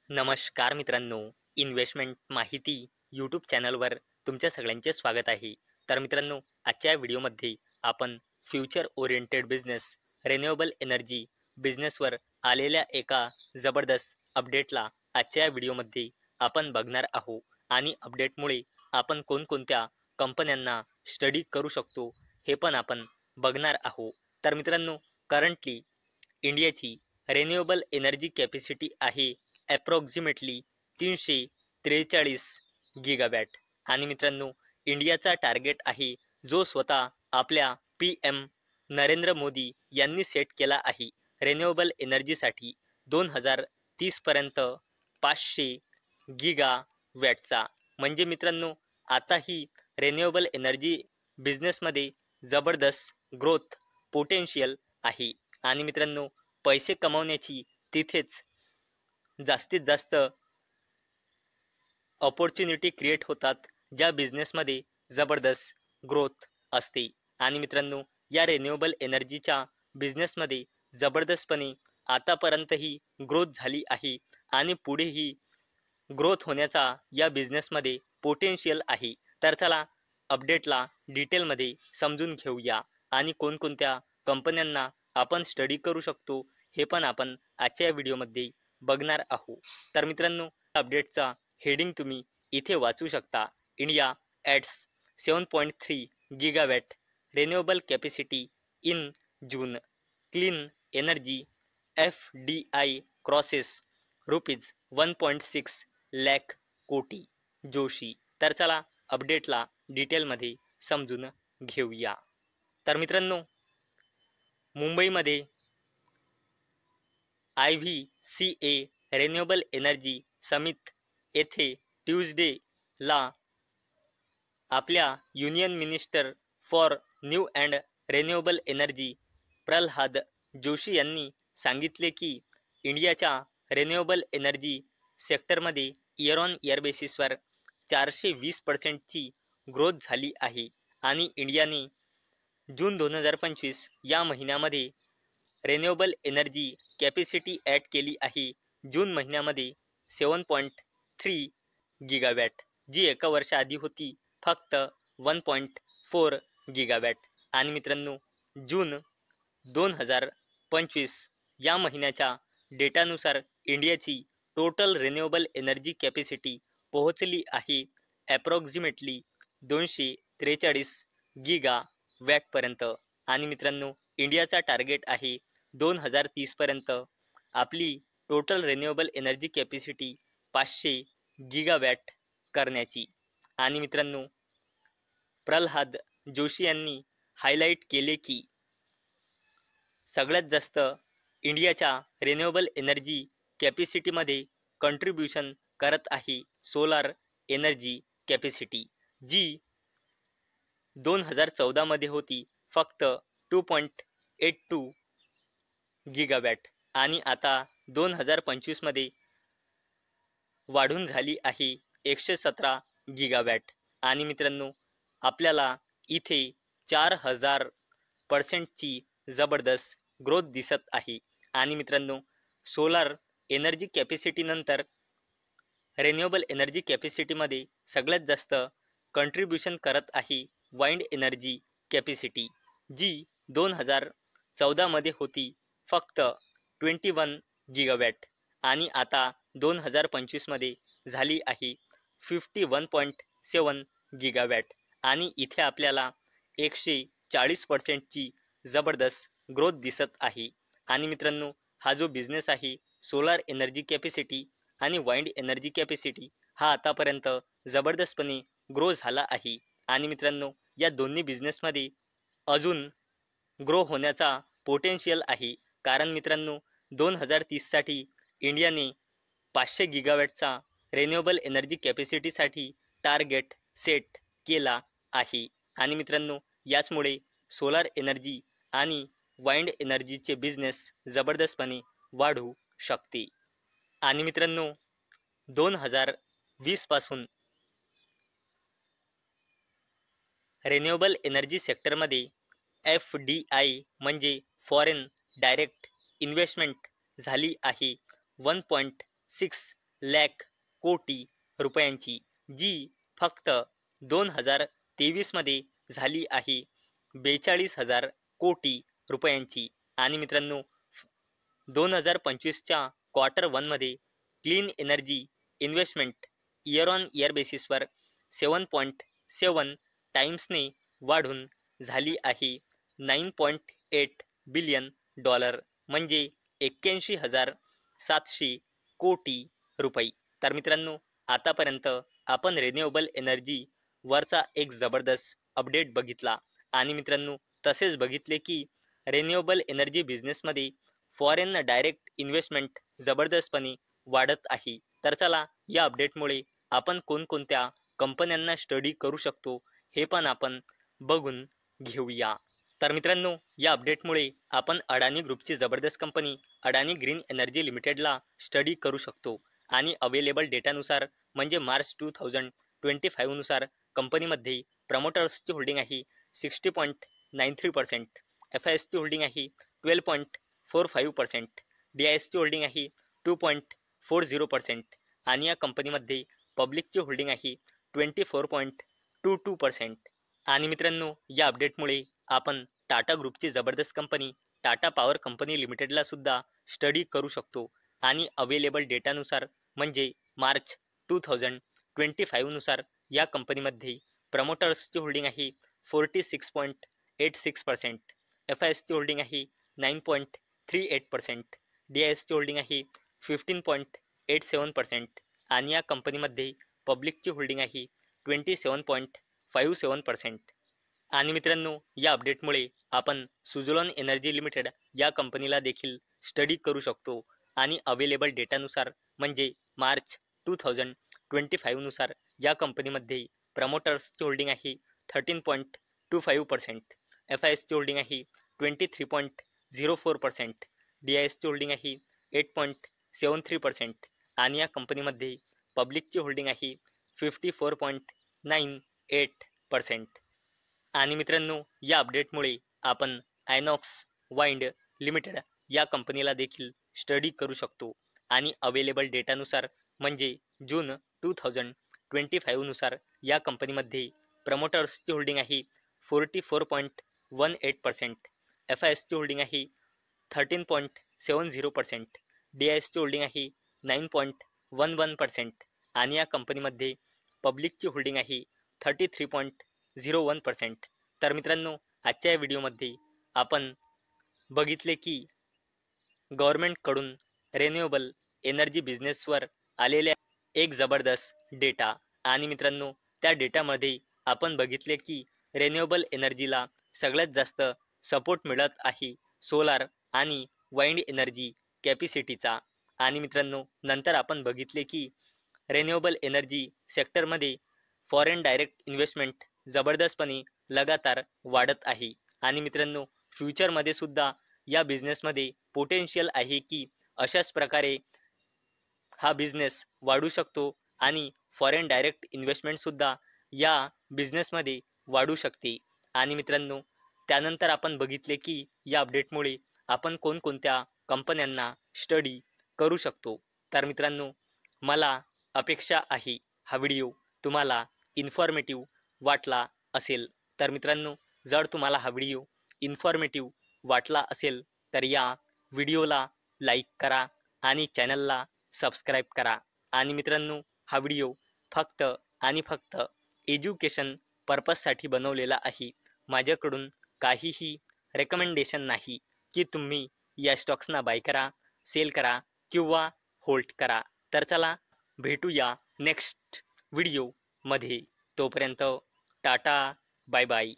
नमस्कार मित्रांनो, इन्व्हेस्टमेंट माहिती यूट्यूब चॅनलवर तुमच्या सगळ्यांचे स्वागत आहे. तर मित्रांनो, आजच्या व्हिडिओमध्ये आपण future oriented business, renewable energy बिझनेसवर आलेल्या एका जबरदस्त अपडेटला आजच्या व्हिडिओमध्ये आपण बघणार आहोत आणि अपडेटमुळे आपण कोणकोणत्या कंपन्यांना स्टडी करू शकतो हे पण आपण बघणार आहोत. तर मित्रांनो, करंटली इंडियाची रिन्युएबल एनर्जी कॅपॅसिटी आहे ॲप्रॉक्सिमेटली 343 गिगावॅट आणि मित्रांनो, इंडियाचा टार्गेट आहे जो स्वतः आपल्या PM नरेंद्र मोदी यांनी सेट केला आहे. रिन्युएबल एनर्जीसाठी 2030 पर्यंत 500 गिगावॅटचा. म्हणजे मित्रांनो, आता ही रिन्युएबल एनर्जी बिझनेसमध्ये जबरदस्त ग्रोथ पोटेन्शियल आहे आणि मित्रांनो, पैसे कमवण्याची तिथेच जास्तीत जास्त अपॉर्च्युनिटी क्रिएट होतात, ज्या बिझनेसमध्ये जबरदस्त ग्रोथ असते. आणि मित्रांनो, या रिन्युएबल एनर्जीच्या बिझनेसमध्ये जबरदस्तपणे आतापर्यंतही ग्रोथ झाली आहे आणि पुढेही ग्रोथ होण्याचा या बिझनेसमध्ये पोटेन्शियल आहे. तर चला अपडेटला डिटेलमध्ये समजून घेऊया आणि कोणकोणत्या कंपन्यांना आपण स्टडी करू शकतो हे पण आपण आजच्या व्हिडिओमध्ये बघणार आहोत. तर मित्रांनो, अपडेटचा हेडिंग तुम्ही इथे वाचू शकता. India ads 7.3 gigawatt renewable capacity in June. Clean energy FDI crosses ₹1.6 lakh कोटी. जोशी. तर चला अपडेटला डिटेलमध्ये समजून घेऊया. तर मित्रांनो, मुंबईमध्ये IVCA रिन्युएबल एनर्जी समिट येथे ट्यूजडेला आपल्या union minister for new and renewable energy Pralhad Joshi यांनी सांगितले की इंडियाच्या रिन्युएबल एनर्जी सेक्टरमध्ये इयर ऑन इयर बेसिसवर 420% ग्रोथ झाली आहे आणि इंडियाने जून 2025 या महिन्यामध्ये रिन्युएबल एनर्जी कॅपॅसिटी ॲड केली आहे. जून महिन्यामध्ये 7.3 गिगावॅट, जी एका वर्षाआधी होती फक्त 1.4 गिगावॅट. आणि मित्रांनो, जून 2025 या महिन्याच्या डेटानुसार इंडियाची टोटल रिन्युएबल एनर्जी कॅपॅसिटी पोहोचली आहे ॲप्रॉक्सिमेटली 243 गिगावॅटपर्यंत. आणि मित्रांनो, इंडियाचा टार्गेट आहे 2030 पर्यंत आपली total renewable energy capacity 500 gigawatt करण्याची. आणि मित्रांनो, प्रल्हाद जोशी यांनी हायलाईट केले की सगळ्यात जास्त इंडियाच्या रिन्युएबल एनर्जी कॅपॅसिटीमध्ये कंट्रीब्युशन करत आहे सोलार एनर्जी कॅपॅसिटी, जी 2014 मध्ये होती फक्त 2.82 गिगावॅट आणि आता 2025 मध्ये वाढून झाली आहे 117 गिगावॅट. आणि मित्रांनो, आपल्याला इथे 4000% जबरदस्त ग्रोथ दिसत आहे. आणि मित्रांनो, सोलार एनर्जी कॅपॅसिटी नंतर रिन्युएबल एनर्जी कॅपॅसिटीमध्ये सगळ्यात जास्त कंट्रीब्युशन करत आहे वाइंड एनर्जी कॅपॅसिटी, जी 2014 मध्ये होती फक्त 21 गिगावॅट आणि आता 2025 मध्ये झाली आहे 51.7 गिगावॅट. आणि इथे आपल्याला 140% जबरदस्त ग्रोथ दिसत आहे. आणि मित्रांनो, हा जो बिझनेस आहे सोलार एनर्जी कॅपॅसिटी आणि वाइंड एनर्जी कॅपॅसिटी, हा आतापर्यंत जबरदस्तपणे ग्रो झाला आहे. आणि मित्रांनो, या दोन्ही बिझनेसमध्ये अजून ग्रो होण्याचा पोटेन्शियल आहे. कारण मित्रांनो, 2030 साठी इंडियाने 500 गिगावॅटचा रिन्युएबल एनर्जी कॅपॅसिटीसाठी टार्गेट सेट केला आहे. आणि मित्रांनो, याचमुळे सोलार एनर्जी आणि वाइंड एनर्जीचे बिझनेस जबरदस्तपणे वाढू शकते. आणि मित्रांनो, 2020 पासून रिन्युएबल एनर्जी सेक्टरमध्ये FDI म्हणजे फॉरेन डायरेक्ट इन्व्हेस्टमेंट झाली आहे 1.6 लाख कोटी रुपयांची, जी फक्त 2023 मध्ये झाली आहे 42,000 कोटी रुपयांची. आणि मित्रांनो 2025च्या क्वार्टर 1 मध्ये clean energy investment year on year बेसिसवर 7.7 टाइम्सने वाढून झाली आहे 9.8 बिलियन डॉलर, म्हणजे 81,700 कोटी रुपये. तर मित्रांनो आतापर्यंत आपण रिन्युएबल एनर्जी वरचा एक जबरदस्त अपडेट बघितला. आणि मित्रांनो तसेच बघितले की रिन्युएबल एनर्जी बिझनेसमध्ये फॉरेन डायरेक्ट इन्व्हेस्टमेंट जबरदस्तपणे वाढत आहे. तर चला या अपडेटमुळे आपण कोणकोणत्या कंपन्यांना स्टडी करू शकतो हे पण आपण बघून घेऊया. तर मित्रांनो या अपडेटमुळे आपण अडानी ग्रुपची जबरदस्त कंपनी अडानी ग्रीन एनर्जी लिमिटेडला स्टडी करू शकतो. आणि अवेलेबल डेटानुसार म्हणजे मार्च 2025 नुसार कंपनीमध्ये प्रमोटर्सची होल्डिंग आहे 60.93%, FISची होल्डिंग आहे 12.45%, DISची होल्डिंग आहे 2.40% आणि या कंपनीमध्ये पब्लिकची होल्डिंग आहे 24.22%. आणि मित्रांनो या अपडेटमुळे आपण टाटा ग्रुपची जबरदस्त कंपनी टाटा पॉवर कंपनी लिमिटेडला सुद्धा स्टडी करू शकतो. आणि अवेलेबल डेटानुसार म्हणजे मार्च 2025 नुसार या कंपनीमध्ये प्रमोटर्सची होल्डिंग आहे 46.86%, FISची होल्डिंग आहे 9.38%, DISची होल्डिंग आहे 15.87% आणि या कंपनीमध्ये पब्लिकची होल्डिंग आहे 27.57%. आणि मित्रांनो या अपडेटमुळे आपण सुझलॉन एनर्जी लिमिटेड या कंपनीला देखील स्टडी करू शकतो. आणि अवेलेबल डेटानुसार म्हणजे मार्च 2025 नुसार या कंपनीमध्ये प्रमोटर्सची होल्डिंग आहे 13.25%, FISची होल्डिंग आहे 23.04%, DISची होल्डिंग आहे 8.73% आणि या कंपनीमध्ये पब्लिकची होल्डिंग आहे 54.98%. आणि मित्रांनो या अपडेटमुळे आपण आयनॉक्स वाइंड लिमिटेड या कंपनीला देखील स्टडी करू शकतो. आणि अवेलेबल डेटानुसार म्हणजे जून 2025 नुसार या कंपनीमध्ये प्रमोटर्सची होल्डिंग आहे 44.18%, FISची होल्डिंग आहे 13.70%, DISची होल्डिंग आहे 9.11% आणि या कंपनीमध्ये पब्लिकची होल्डिंग आहे 33.01%. तर मित्रांनो आजच्या या व्हिडिओमध्ये आपण बघितले की गव्हर्नमेंटकडून रिन्युएबल एनर्जी बिझनेसवर आलेल्या एक जबरदस्त डेटा. आणि मित्रांनो त्या डेटामध्ये आपण बघितले की रिन्युएबल एनर्जीला सगळ्यात जास्त सपोर्ट मिळत आहे सोलार आणि वाइंड एनर्जी कॅपॅसिटीचा. आणि मित्रांनो नंतर आपण बघितले की रिन्युएबल एनर्जी सेक्टरमध्ये फॉरेन डायरेक्ट इन्व्हेस्टमेंट जबरदस्तपणे लगातार वाढत आहे. आणि मित्रांनो फ्युचरमध्ये सुद्धा या बिझनेसमध्ये पोटेन्शियल आहे की अशाच प्रकारे हा बिझनेस वाढू शकतो आणि फॉरेन डायरेक्ट इन्व्हेस्टमेंट सुद्धा या बिझनेसमध्ये वाढू शकते. आणि मित्रांनो त्यानंतर आपण बघितले की या अपडेटमुळे आपण कोणकोणत्या कंपन्यांना स्टडी करू शकतो. तर मित्रांनो मला अपेक्षा आहे हा व्हिडिओ तुम्हाला इन्फॉर्मेटिव्ह वाटला असेल. तर मित्रांनो जर तुम्हाला हा व्हिडिओ इन्फॉर्मेटिव्ह वाटला असेल तर या व्हिडिओला लाईक करा आणि चॅनलला सबस्क्राईब करा. आणि मित्रांनो हा व्हिडिओ फक्त आणि फक्त एज्युकेशन पर्पजसाठी बनवलेला आहे. माझ्याकडून काहीही रेकमेंडेशन नाही की तुम्ही या स्टॉक्सना बाय करा, सेल करा किंवा होल्ड करा. तर चला भेटूया नेक्स्ट व्हिडिओमध्ये. तोपर्यंत टाटा, बाय बाय.